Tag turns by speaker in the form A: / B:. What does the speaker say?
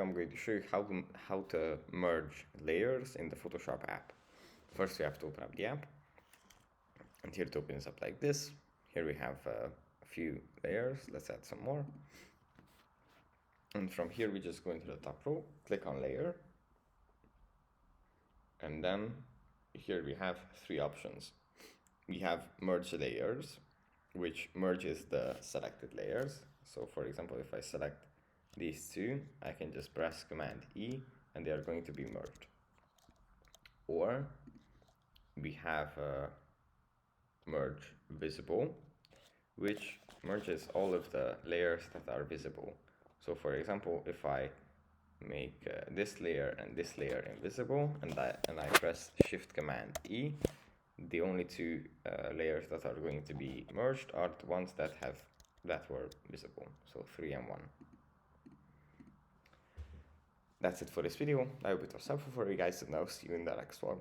A: I'm going to show you how to merge layers in the Photoshop app. First, we have to open up the app, and here it opens up like this. Here we have a few layers. Let's add some more. And from here, we just go into the top row, click on layer, and then here we have three options. We have merge layers, which merges the selected layers. So for example, if I select these two, I can just press Command E and they are going to be merged. Or we have merge visible, which merges all of the layers that are visible. So for example, if I make this layer and this layer invisible, and I press Shift Command E, the only two layers that are going to be merged are the ones that were visible, so 3 and 1. That's it for this video. I hope it was helpful for you guys, and I'll see you in the next one.